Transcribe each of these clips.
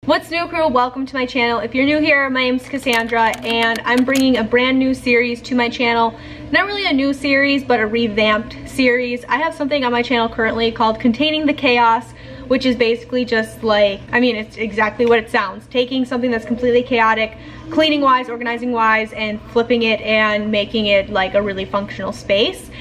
What's new, crew? Welcome to my channel. If you're new here, my name's Cassandra and I'm bringing a brand new series to my channel. Not really a new series, but a revamped series. I have something on my channel currently called Containing the Chaos, which is basically just like, I mean, it's exactly what it sounds. Taking something that's completely chaotic, cleaning wise, organizing wise, and flipping it and making it like a really functional space.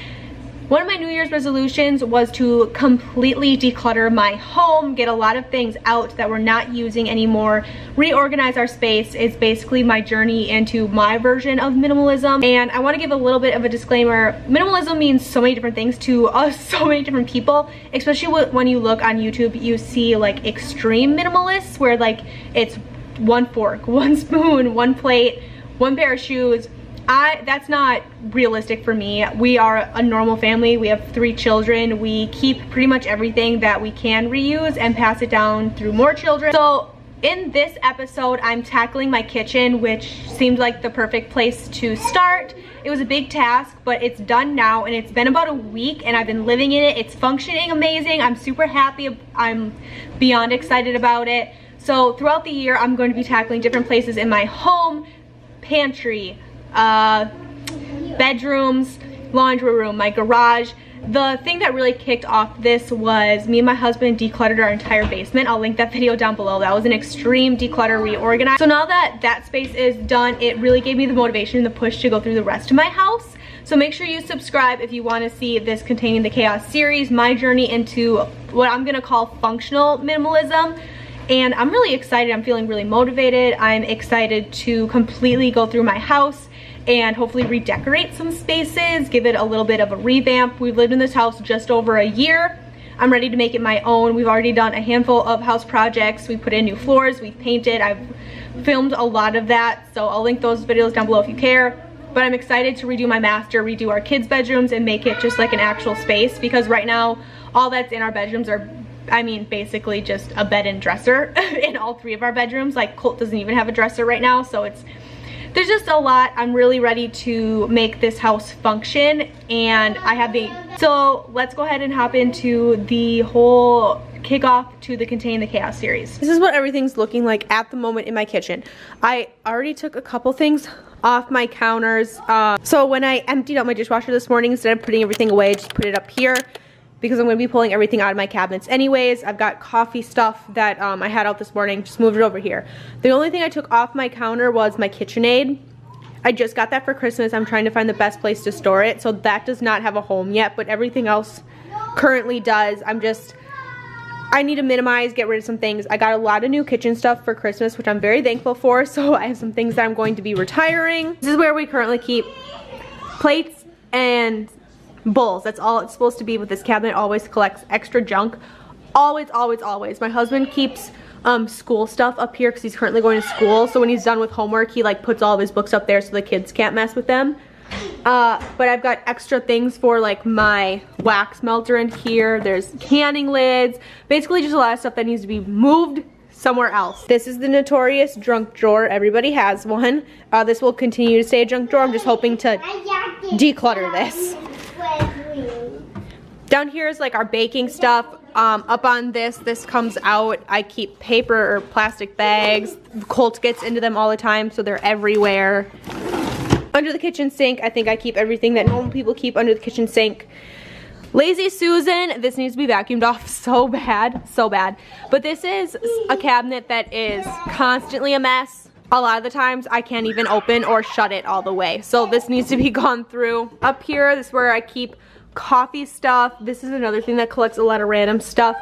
One of my New Year's resolutions was to completely declutter my home, get a lot of things out that we're not using anymore, reorganize our space. It's basically my journey into my version of minimalism. And I want to give a little bit of a disclaimer. Minimalism means so many different things to us, so many different people, especially when you look on YouTube, you see like extreme minimalists where like it's one fork, one spoon, one plate, one pair of shoes. That's not realistic for me. We are a normal family. We have 3 children. We keep pretty much everything that we can reuse and pass it down through more children. So in this episode, I'm tackling my kitchen, which seemed like the perfect place to start. It was a big task, but it's done now and it's been about a week and I've been living in it. It's functioning amazing. I'm super happy. I'm beyond excited about it. So throughout the year, I'm going to be tackling different places in my home, pantry, bedrooms, laundry room, my garage. The thing that really kicked off this was me and my husband decluttered our entire basement. I'll link that video down below. That was an extreme declutter reorganize. So now that that space is done, it really gave me the motivation and the push to go through the rest of my house. So make sure you subscribe if you want to see this Containing the Chaos series, my journey into what I'm gonna call functional minimalism. And I'm really excited. I'm feeling really motivated. I'm excited to completely go through my house and hopefully redecorate some spaces, give it a little bit of a revamp. We've lived in this house just over a year. I'm ready to make it my own. We've already done a handful of house projects. We put in new floors, we've painted, I've filmed a lot of that. So I'll link those videos down below if you care. But I'm excited to redo my master, redo our kids' bedrooms and make it just like an actual space, because right now all that's in our bedrooms are, I mean, basically just a bed and dresser in all 3 of our bedrooms. Like Colt doesn't even have a dresser right now, so there's just a lot. I'm really ready to make this house function, and I have so let's go ahead and hop into the whole kickoff to the Contain the Chaos series. This is what everything's looking like at the moment in my kitchen. I already took a couple things off my counters. So when I emptied out my dishwasher this morning, instead of putting everything away, I just put it up here, because I'm going to be pulling everything out of my cabinets anyways. I've got coffee stuff that I had out this morning, just moved it over here. The only thing I took off my counter was my KitchenAid. I just got that for Christmas. I'm trying to find the best place to store it, so that does not have a home yet, but everything else currently does. I need to minimize, get rid of some things. I got a lot of new kitchen stuff for Christmas, which I'm very thankful for, so I have some things that I'm going to be retiring. This is where we currently keep plates and bowls. That's all it's supposed to be with this cabinet. It always collects extra junk. Always, always, always. My husband keeps school stuff up here because he's currently going to school. So when he's done with homework, he like puts all of his books up there so the kids can't mess with them. But I've got extra things for like my wax melter in here. There's canning lids. Basically just a lot of stuff that needs to be moved somewhere else. This is the notorious junk drawer. Everybody has one. This will continue to stay a junk drawer. I'm just hoping to declutter this. Down here is like our baking stuff. Up on this comes out. I keep paper or plastic bags. Colt gets into them all the time, so they're everywhere. Under the kitchen sink, I think I keep everything that normal people keep under the kitchen sink. Lazy Susan, this needs to be vacuumed off so bad, so bad. But this is a cabinet that is constantly a mess. A lot of the times I can't even open or shut it all the way. So this needs to be gone through. Up here, this is where I keep coffee stuff. This is another thing that collects a lot of random stuff.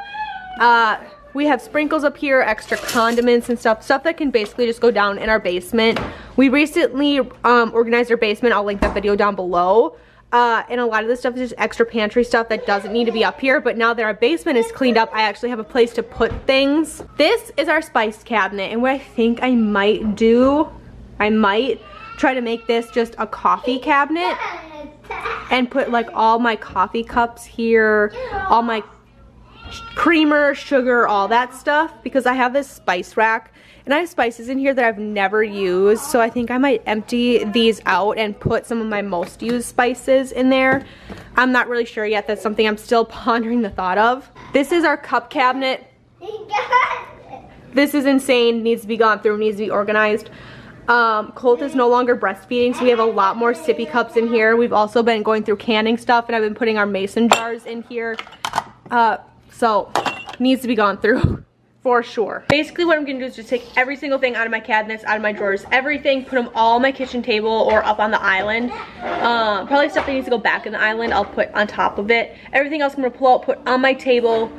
We have sprinkles up here, extra condiments and stuff that can basically just go down in our basement. We recently organized our basement. I'll link that video down below. And a lot of this stuff is just extra pantry stuff that doesn't need to be up here, but now that our basement is cleaned up, I actually have a place to put things. This is our spice cabinet, and what I think I might do, I might try to make this just a coffee cabinet and put like all my coffee cups here, all my creamer, sugar, all that stuff, because I have this spice rack and I have spices in here that I've never used, so I think I might empty these out and put some of my most used spices in there. I'm not really sure yet. That's something I'm still pondering the thought of. This is our cup cabinet. This is insane, needs to be gone through, needs to be organized. Colt is no longer breastfeeding, so we have a lot more sippy cups in here. We've also been going through canning stuff, and I've been putting our mason jars in here. So needs to be gone through for sure. Basically what I'm gonna do is just take every single thing out of my cabinets, out of my drawers, everything, put them all on my kitchen table or up on the island. Probably stuff that needs to go back in the island, I'll put on top of it. Everything else I'm gonna pull out, put on my table,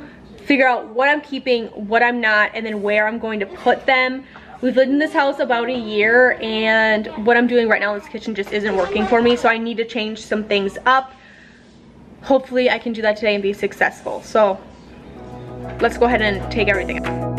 figure out what I'm keeping, what I'm not, and then where I'm going to put them. We've lived in this house about a year, and what I'm doing right now in this kitchen just isn't working for me, so I need to change some things up. Hopefully I can do that today and be successful. So let's go ahead and take everything out.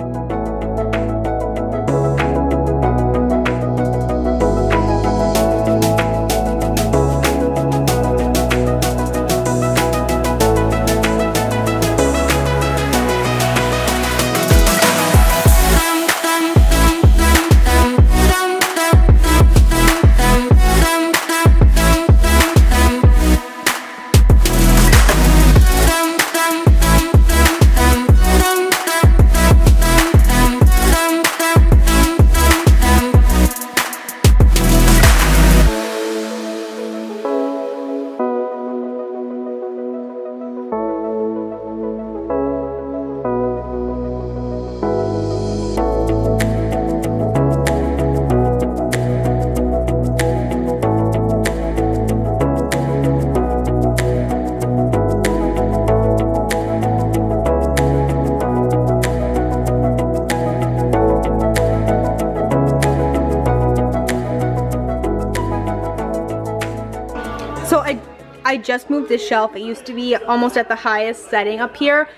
I just moved this shelf. It used to be almost at the highest setting up here.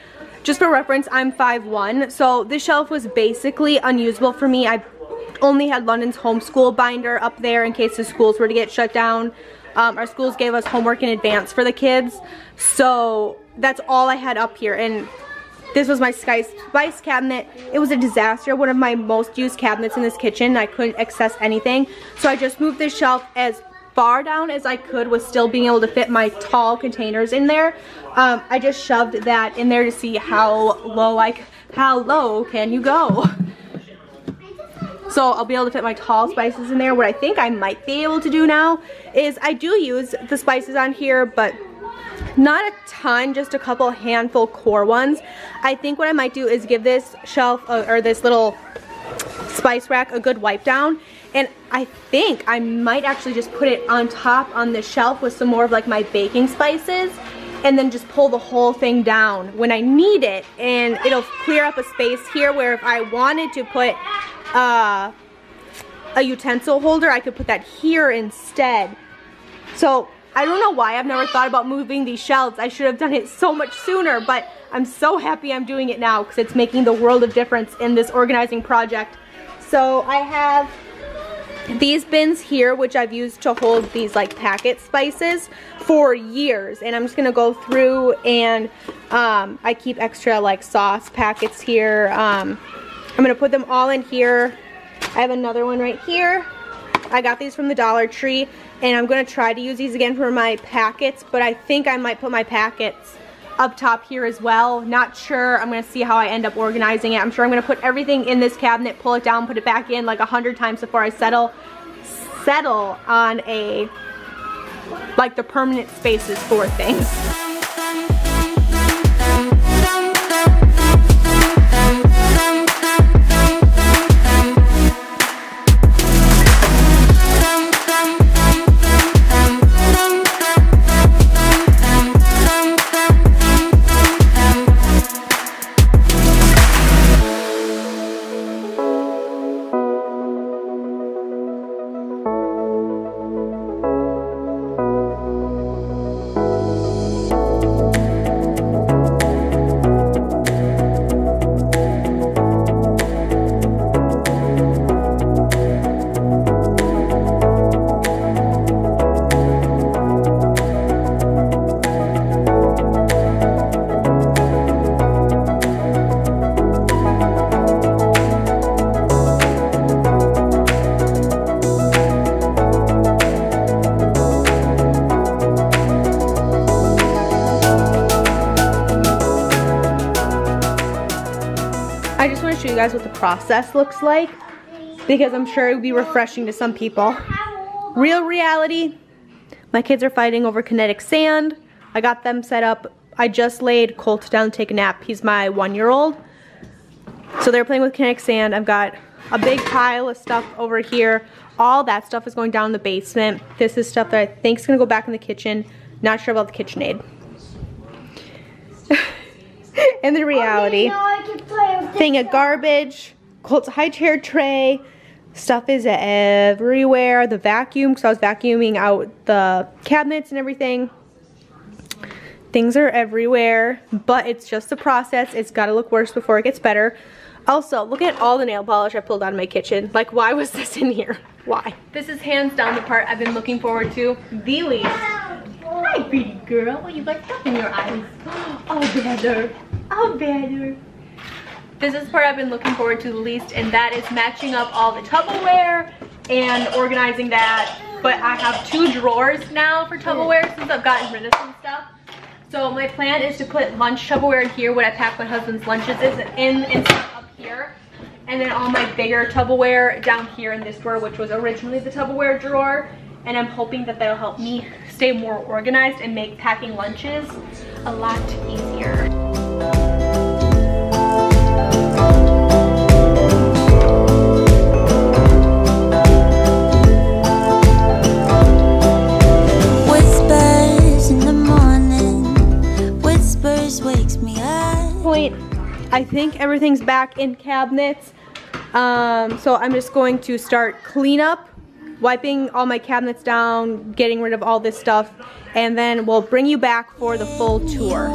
Just for reference, I'm 5'1", so this shelf was basically unusable for me. I only had London's homeschool binder up there in case the schools were to get shut down. Our schools gave us homework in advance for the kids, so that's all I had up here. And this was my spice cabinet. It was a disaster, one of my most used cabinets in this kitchen. I couldn't access anything, so I just moved this shelf as far down as I could with still being able to fit my tall containers in there. I just shoved that in there to see how low can you go. So I'll be able to fit my tall spices in there. What I think I might be able to do now is I do use the spices on here, but not a ton, just a couple handful core ones. I think what I might do is give this shelf or this little spice rack a good wipe down, and I think I might actually just put it on top on the shelf with some more of like my baking spices, and then just pull the whole thing down when I need it, and it'll clear up a space here where if I wanted to put a utensil holder, I could put that here instead. So I don't know why I've never thought about moving these shelves. I should have done it so much sooner, but I'm so happy I'm doing it now because it's making the world of difference in this organizing project. So I have these bins here, which I've used to hold these like packet spices for years, and I'm just gonna go through and I keep extra like sauce packets here. I'm gonna put them all in here. I have another one right here. I got these from the Dollar Tree, and I'm gonna try to use these again for my packets, but I think I might put my packets up top here as well. Not sure. I'm gonna see how I end up organizing it. I'm sure I'm gonna put everything in this cabinet, pull it down, put it back in like 100 times before I settle on a like the permanent spaces for things. guys what the process looks like, because I'm sure it would be refreshing to some people. Real reality, my kids are fighting over kinetic sand. I got them set up. I just laid Colt down to take a nap. He's my 1-year-old. So they're playing with kinetic sand. I've got a big pile of stuff over here. All that stuff is going down in the basement. This is stuff that I think is going to go back in the kitchen. Not sure about the KitchenAid. And the reality, thing of garbage, Colt's high chair tray, stuff is everywhere. The vacuum, because I was vacuuming out the cabinets and everything. Things are everywhere, but it's just the process. It's got to look worse before it gets better. Also, look at all the nail polish I pulled out of my kitchen. Like, why was this in here? Why? This is hands down the part I've been looking forward to the least. Hi, pretty girl. What you got stuff in your eyes? Oh, better. Oh, better. This is the part I've been looking forward to the least, and that is matching up all the Tupperware and organizing that. But I have 2 drawers now for Tupperware since I've gotten rid of some stuff. So my plan is to put lunch Tupperware in here, what I pack my husband's lunches is, and stuff up here. And then all my bigger Tupperware down here in this drawer, which was originally the Tupperware drawer. And I'm hoping that that'll help me stay more organized and make packing lunches a lot easier. I think everything's back in cabinets, so I'm just going to start cleanup, wiping all my cabinets down, getting rid of all this stuff, and then we'll bring you back for the full tour.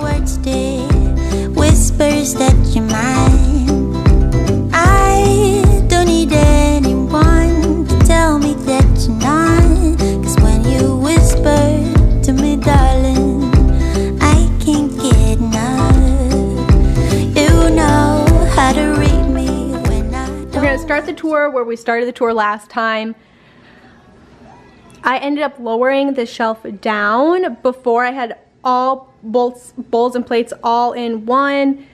Whispers that you're mine. I don't need anyone to tell me that you're not, 'cause when you whisper to me, darling, I can't get enough. We're gonna start the tour where we started the tour last time. I ended up lowering the shelf down. Before I had all bowls and plates all in one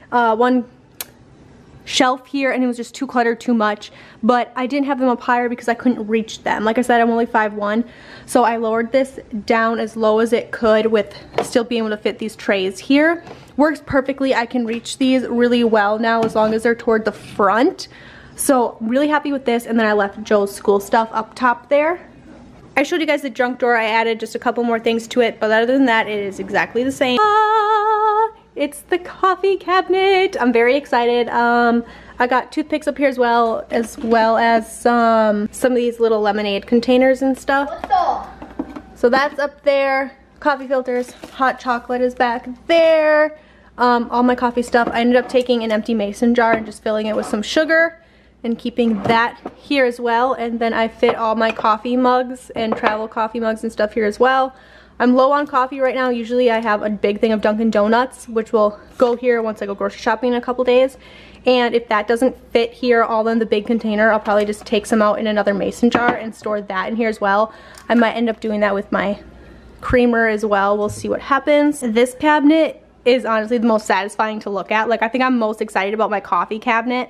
shelf here, and it was just too cluttered, too much. But I didn't have them up higher because I couldn't reach them. Like I said, I'm only 5'1", so I lowered this down as low as it could with still being able to fit these trays here. Works perfectly. I can reach these really well now as long as they're toward the front. So really happy with this. And then I left Joe's school stuff up top there. I showed you guys the junk drawer. I added just a couple more things to it, but other than that, it is exactly the same. It's the coffee cabinet. I'm very excited. I got toothpicks up here as well as some of these little lemonade containers and stuff. So that's up there. Coffee filters, hot chocolate is back there. All my coffee stuff. I ended up taking an empty mason jar and just filling it with some sugar and keeping that here as well. And then I fit all my coffee mugs and travel coffee mugs and stuff here as well. I'm low on coffee right now. Usually I have a big thing of Dunkin' Donuts, which will go here once I go grocery shopping in a couple days. And if that doesn't fit here all in the big container, I'll probably just take some out in another mason jar and store that in here as well. I might end up doing that with my creamer as well. We'll see what happens. This cabinet is honestly the most satisfying to look at. Like, I think I'm most excited about my coffee cabinet,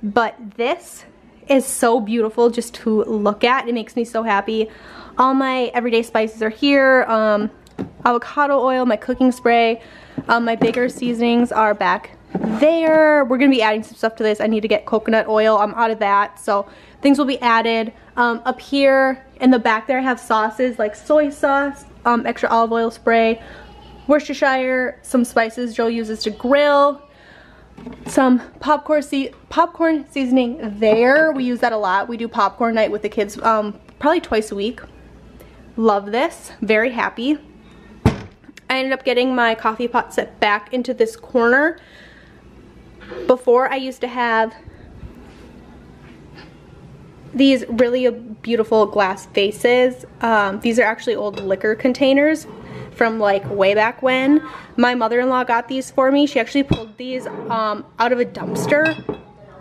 but this is so beautiful just to look at. It makes me so happy. All my everyday spices are here. Avocado oil, my cooking spray, my bigger seasonings are back there. We're gonna be adding some stuff to this. I need to get coconut oil. I'm out of that, so things will be added. Up here in the back there I have sauces like soy sauce, extra olive oil spray, Worcestershire, some spices Joe uses to grill, some popcorn seasoning there. We use that a lot. We do popcorn night with the kids probably twice a week. Love this. Very happy. I ended up getting my coffee pot set back into this corner. Before I used to have these really beautiful glass vases. These are actually old liquor containers from like way back when. My mother-in-law got these for me. She actually pulled these out of a dumpster,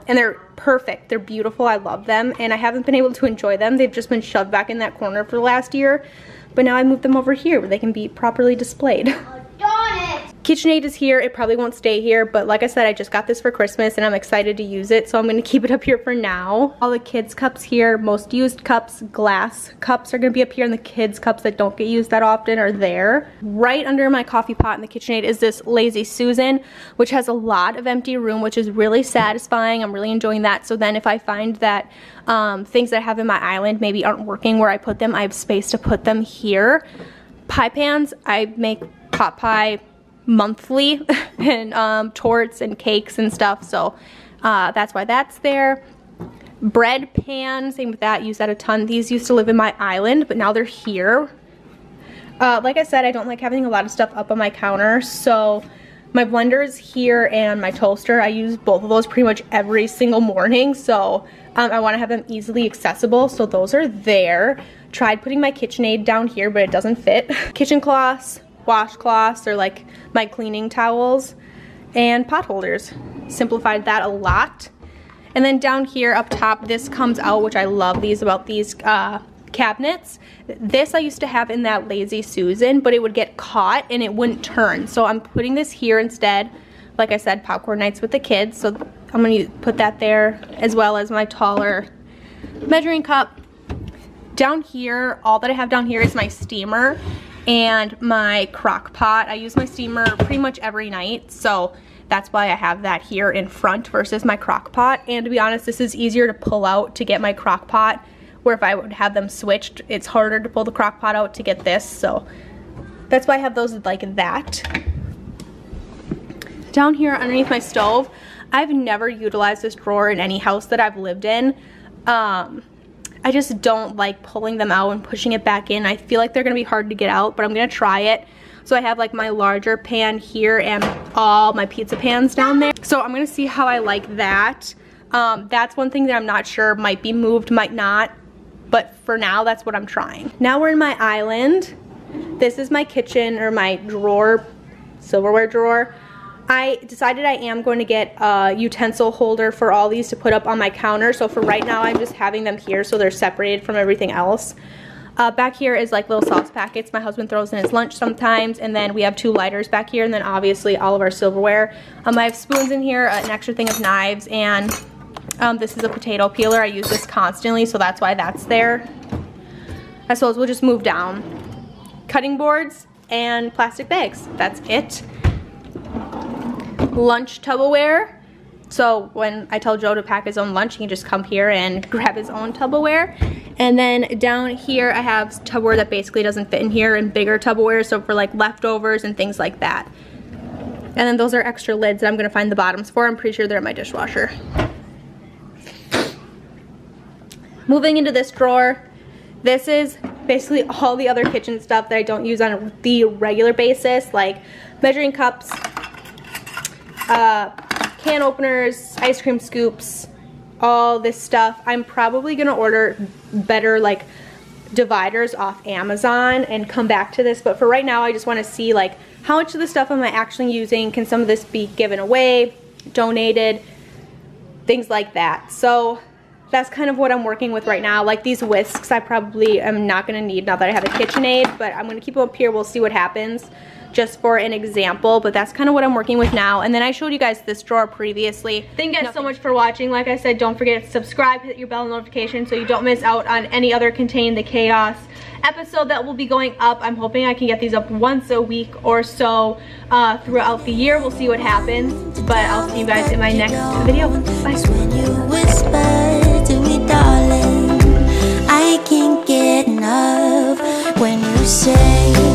and they're perfect. They're beautiful. I love them, and I haven't been able to enjoy them. They've just been shoved back in that corner for the last year, but now I moved them over here where they can be properly displayed. KitchenAid is here. It probably won't stay here, but like I said, I just got this for Christmas and I'm excited to use it, so I'm gonna keep it up here for now. All the kids' cups here, most used cups, glass cups are gonna be up here, and the kids' cups that don't get used that often are there. Right under my coffee pot in the KitchenAid is this Lazy Susan, which has a lot of empty room, which is really satisfying. I'm really enjoying that. So then if I find that things that I have in my island maybe aren't working where I put them, I have space to put them here. Pie pans, I make pot pie monthly and torts and cakes and stuff, so that's why that's there. Bread pan, same with that, use that a ton. These used to live in my island, but now they're here. Like I said, I don't like having a lot of stuff up on my counter, so my blender is here and my toaster, I use both of those pretty much every single morning, so I want to have them easily accessible, so those are there. Tried putting my KitchenAid down here, but it doesn't fit. Kitchen cloths, washcloths, or like my cleaning towels, and pot holders. Simplified that a lot. And then down here up top, this comes out, which I love these about these cabinets. This I used to have in that Lazy Susan, but it would get caught and it wouldn't turn. So I'm putting this here instead. Like I said, popcorn nights with the kids. So I'm gonna put that there, as well as my taller measuring cup. Down here, all that I have down here is my steamer and my crock pot. I use my steamer pretty much every night, so that's why I have that here in front versus my crock pot. And to be honest, this is easier to pull out to get my crock pot, where if I would have them switched, it's harder to pull the crock pot out to get this, so that's why I have those like that. Down here underneath my stove, I've never utilized this drawer in any house that I've lived in. I just don't like pulling them out and pushing it back in. I feel like they're gonna be hard to get out, but I'm gonna try it. So I have like my larger pan here and all my pizza pans down there. So I'm gonna see how I like that. That's one thing that I'm not sure, might be moved, might not, but for now, that's what I'm trying. Now we're in my island. This is my kitchen, or my drawer, silverware drawer. I decided I am going to get a utensil holder for all these to put up on my counter. So for right now, I'm just having them here so they're separated from everything else. Back here is like little sauce packets my husband throws in his lunch sometimes. And then we have 2 lighters back here, and then obviously all of our silverware. I have spoons in here, an extra thing of knives, and this is a potato peeler. I use this constantly, so that's why that's there. I suppose we'll just move down. Cutting boards and plastic bags. That's it. Lunch Tupperware. So when I tell Joe to pack his own lunch, he can just come here and grab his own Tupperware. And then down here I have Tupperware that basically doesn't fit in here, and bigger Tupperware, so for like leftovers and things like that. And then those are extra lids that I'm gonna find the bottoms for. I'm pretty sure they're in my dishwasher. Moving into this drawer, this is basically all the other kitchen stuff that I don't use on the regular basis, like measuring cups, can openers, ice cream scoops, all this stuff. I'm probably gonna order better like dividers off Amazon and come back to this, but for right now I just want to see like how much of the stuff am I actually using, can some of this be given away, donated, things like that. So that's kind of what I'm working with right now. Like these whisks I probably am not gonna need now that I have a KitchenAid, but I'm gonna keep them up here, we'll see what happens, just for an example. But that's kind of what I'm working with now. And then I showed you guys this drawer previously. Thank you guys so much for watching. Like I said, don't forget to subscribe, hit your bell notification so you don't miss out on any other Containing the Chaos episode that will be going up. I'm hoping I can get these up once a week or so throughout the year. We'll see what happens, but I'll see you guys in my next video. Bye. When you whisper to me, darling, I can't get enough when you say